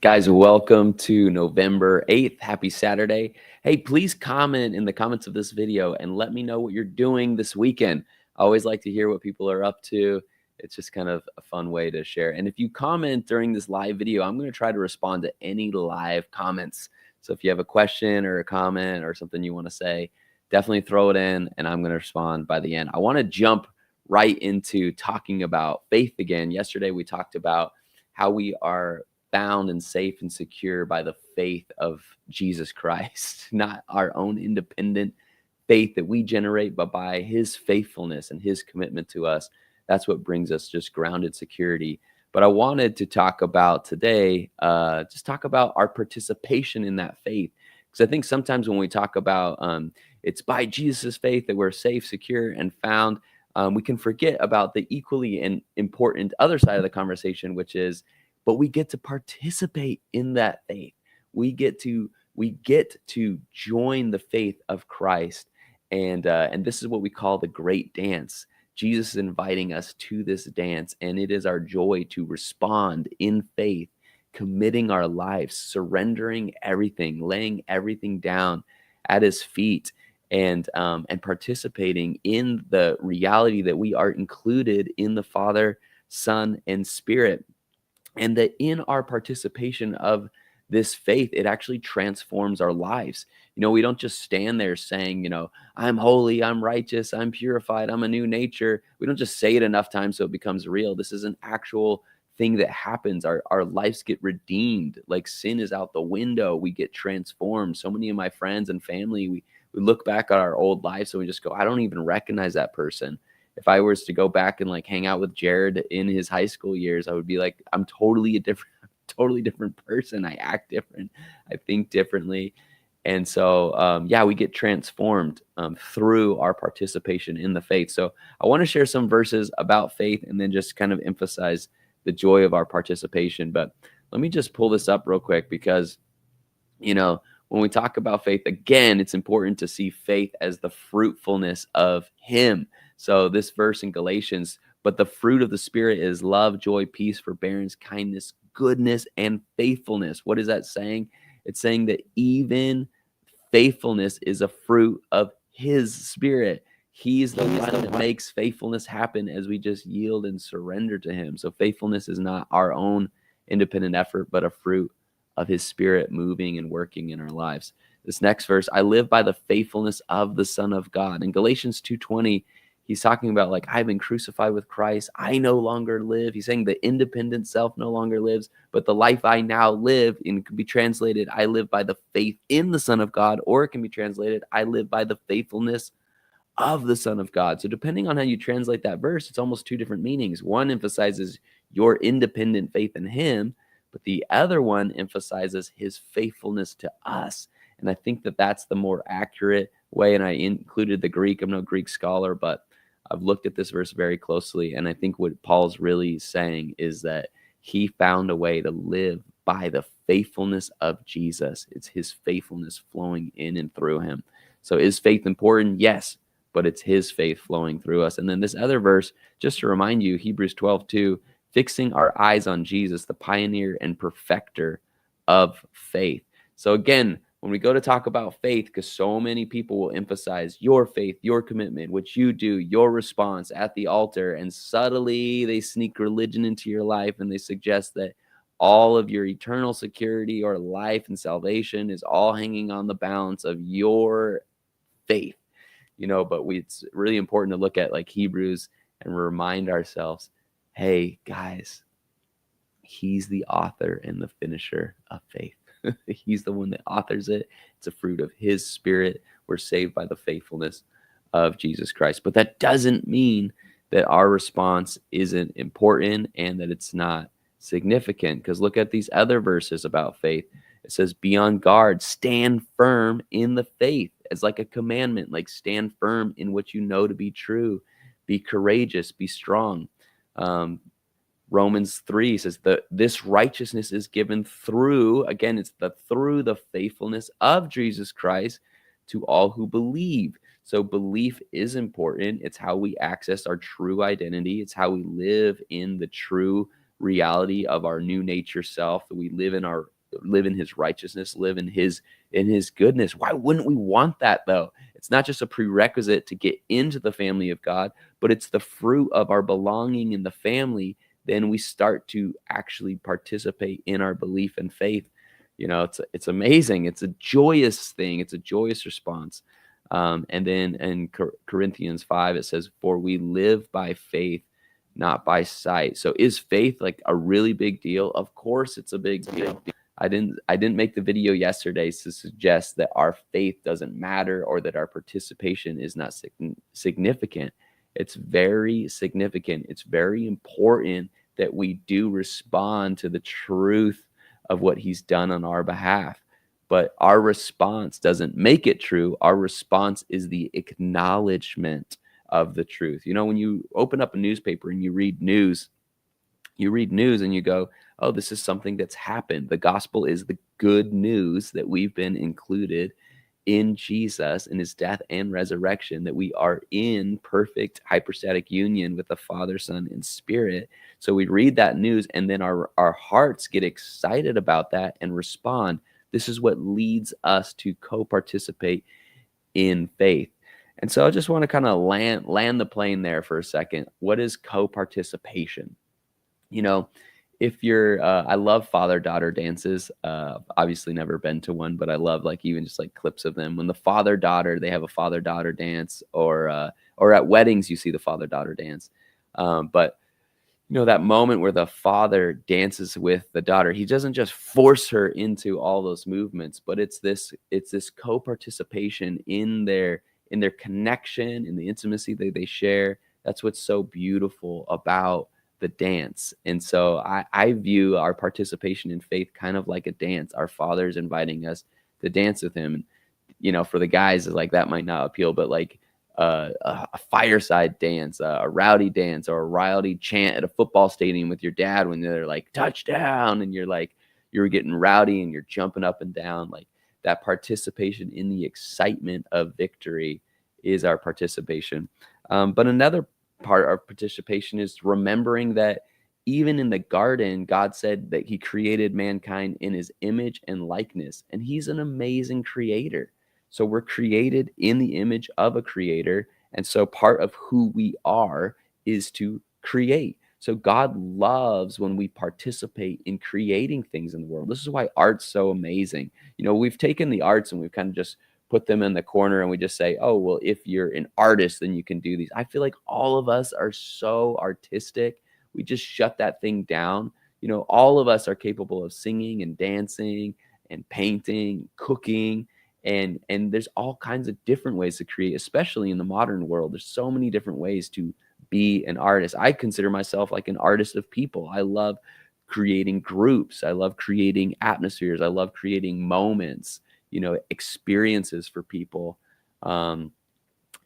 Guys, welcome to November 8th. Happy Saturday. Hey, please comment in the comments of this video and let me know what you're doing this weekend. I always like to hear what people are up to. It's just kind of a fun way to share. And if you comment during this live video, I'm going to try to respond to any live comments. So if you have a question or a comment or something you want to say, definitely throw it in and I'm going to respond by the end. I want to jump right into talking about faith again. Yesterday, we talked about how we are bound and safe and secure by the faith of Jesus Christ, not our own independent faith that we generate, but by his faithfulness and his commitment to us. That's what brings us just grounded security. But I wanted to talk about today, just talk about our participation in that faith. Because I think sometimes when we talk about it's by Jesus' faith that we're safe, secure, and found, we can forget about the equally important other side of the conversation, which is, but we get to participate in that faith. We get to join the faith of Christ, and this is what we call the great dance. Jesus is inviting us to this dance, and it is our joy to respond in faith, committing our lives, surrendering everything, laying everything down at his feet, and participating in the reality that we are included in the Father, Son, and Spirit. And that in our participation of this faith, it actually transforms our lives. We don't just stand there saying, I'm holy, I'm righteous, I'm purified, I'm a new nature. We don't just say it enough times so it becomes real. This is an actual thing that happens. Our lives get redeemed. Like sin is out the window. We get transformed. So many of my friends and family, we look back at our old lives and we just go, I don't even recognize that person. If I was to go back and hang out with Jared in his high school years, I would be like, I'm totally different person. I act different. I think differently. And so, we get transformed through our participation in the faith. So I want to share some verses about faith and then just kind of emphasize the joy of our participation. But let me just pull this up real quick because, when we talk about faith, again, it's important to see faith as the fruitfulness of him. So this verse in Galatians, but the fruit of the Spirit is love, joy, peace, forbearance, kindness, goodness, and faithfulness. What is that saying? It's saying that even faithfulness is a fruit of his Spirit. He's the one that makes faithfulness happen as we just yield and surrender to him. So faithfulness is not our own independent effort, but a fruit of his Spirit moving and working in our lives. This next verse, I live by the faithfulness of the Son of God. In Galatians 2:20, he's talking about I've been crucified with Christ. I no longer live. He's saying the independent self no longer lives, but the life I now live, and it can be translated, I live by the faith in the Son of God, or it can be translated, I live by the faithfulness of the Son of God. So depending on how you translate that verse, it's almost two different meanings. One emphasizes your independent faith in him, but the other one emphasizes his faithfulness to us. And I think that that's the more accurate way. And I included the Greek. I'm no Greek scholar, but I've looked at this verse very closely. And I think what Paul's really saying is that he found a way to live by the faithfulness of Jesus. It's his faithfulness flowing in and through him. So is faith important? Yes, but it's his faith flowing through us. And then this other verse, just to remind you, Hebrews 12:2, fixing our eyes on Jesus, the pioneer and perfecter of faith. So again, when we go to talk about faith, because so many people will emphasize your faith, your commitment, what you do, your response at the altar, and subtly they sneak religion into your life and they suggest that all of your eternal security or life and salvation is all hanging on the balance of your faith. But it's really important to look at Hebrews and remind ourselves, hey, guys, he's the author and the finisher of faith. He's the one that authors it. It's a fruit of his Spirit. We're saved by the faithfulness of Jesus Christ. But that doesn't mean that our response isn't important and that it's not significant. Because look at these other verses about faith. It says, be on guard, stand firm in the faith. As a commandment, stand firm in what you know to be true. Be courageous, be strong. Romans 3 says that this righteousness is given through, again, it's through the faithfulness of Jesus Christ to all who believe. So belief is important. It's how we access our true identity. It's how we live in the true reality of our new nature self, that we live in his righteousness, live in his goodness. Why wouldn't we want that though? It's not just a prerequisite to get into the family of God, but it's the fruit of our belonging in the family. Then we start to actually participate in our belief and faith. It's amazing. It's a joyous thing. It's a joyous response. And then in Corinthians 5, it says, "For we live by faith, not by sight." So is faith like a really big deal? Of course it's a big deal. I didn't make the video yesterday to suggest that our faith doesn't matter or that our participation is not significant. It's very significant. It's very important that we do respond to the truth of what he's done on our behalf. But our response doesn't make it true. Our response is the acknowledgement of the truth. When you open up a newspaper and you read news and you go, oh, this is something that's happened. The gospel is the good news that we've been included in Jesus, in his death and resurrection, that we are in perfect hypostatic union with the Father, Son, and Spirit. So we read that news, and then our hearts get excited about that and respond. This is what leads us to co-participate in faith. And so I just want to kind of land the plane there for a second. What is co-participation? If you're I love father-daughter dances. Obviously never been to one, but I love like even just like clips of them. When the father-daughter, they have a father-daughter dance, or at weddings you see the father-daughter dance. But that moment where the father dances with the daughter, he doesn't just force her into all those movements, but it's this co-participation in their connection, in the intimacy that they share. That's what's so beautiful about the dance. And so I view our participation in faith kind of like a dance. Our Father's inviting us to dance with him. And, for the guys, like that might not appeal, but like a fireside dance, a rowdy dance, or a rowdy chant at a football stadium with your dad when they're like touchdown, and you're getting rowdy and you're jumping up and down. Like that participation in the excitement of victory is our participation. But another part of participation is remembering that even in the garden, God said that he created mankind in his image and likeness, and he's an amazing creator. So we're created in the image of a creator, and so part of who we are is to create. So God loves when we participate in creating things in the world. This is why art's so amazing. We've taken the arts and we've kind of just put them in the corner, and we just say, oh, well, if you're an artist, then you can do these. I feel like all of us are so artistic. We just shut that thing down. All of us are capable of singing and dancing and painting, cooking, and there's all kinds of different ways to create, especially in the modern world. There's so many different ways to be an artist. I consider myself like an artist of people. I love creating groups. I love creating atmospheres. I love creating moments, experiences for people to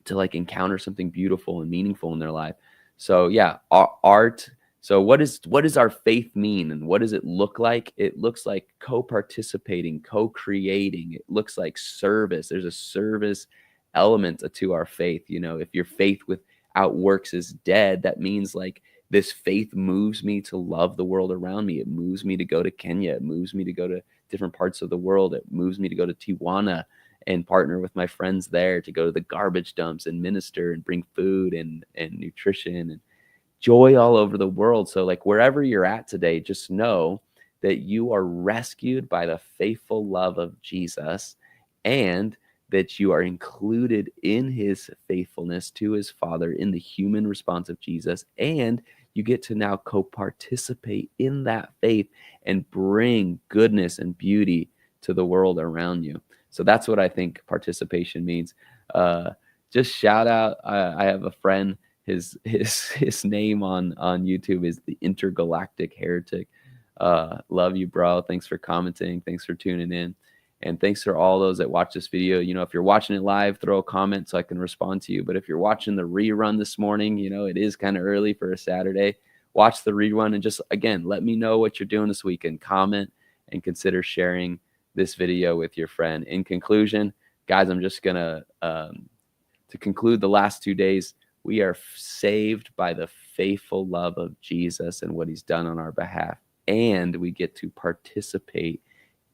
like encounter something beautiful and meaningful in their life. So yeah, art. So what does our faith mean, and what does it look like? It looks like co-participating, co-creating. It looks like service. There's a service element to our faith. If your faith without works is dead, that means like this faith moves me to love the world around me. It moves me to go to Kenya. It moves me to go to different parts of the world. It moves me to go to Tijuana and partner with my friends there, to go to the garbage dumps and minister and bring food and nutrition and joy all over the world. So like wherever you're at today, just know that you are rescued by the faithful love of Jesus, and that you are included in his faithfulness to his Father in the human response of Jesus, and you get to now co-participate in that faith and bring goodness and beauty to the world around you. So that's what I think participation means. Just shout out. I have a friend. His name on YouTube is the Intergalactic Heretic. Love you, bro. Thanks for commenting. Thanks for tuning in. And thanks for all those that watch this video. If you're watching it live, throw a comment so I can respond to you. But if you're watching the rerun this morning, it is kind of early for a Saturday. Watch the rerun and just, again, let me know what you're doing this weekend. Comment and consider sharing this video with your friend. In conclusion, guys, I'm just going to conclude the last 2 days. We are saved by the faithful love of Jesus and what he's done on our behalf. And we get to participate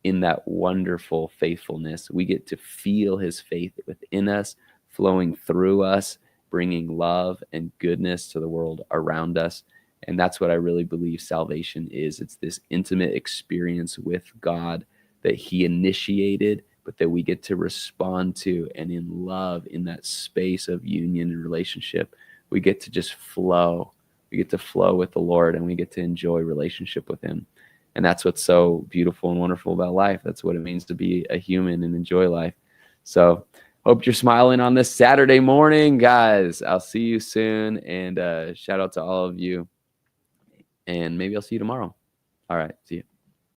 in that wonderful faithfulness. We get to feel his faith within us, flowing through us, bringing love and goodness to the world around us. And that's what I really believe salvation is. It's this intimate experience with God that he initiated, but that we get to respond to. And in love, in that space of union and relationship, we get to just flow. We get to flow with the Lord, and we get to enjoy relationship with him. And that's what's so beautiful and wonderful about life. That's what it means to be a human and enjoy life. So hope you're smiling on this Saturday morning, guys. I'll see you soon. And shout out to all of you. And maybe I'll see you tomorrow. All right. See you.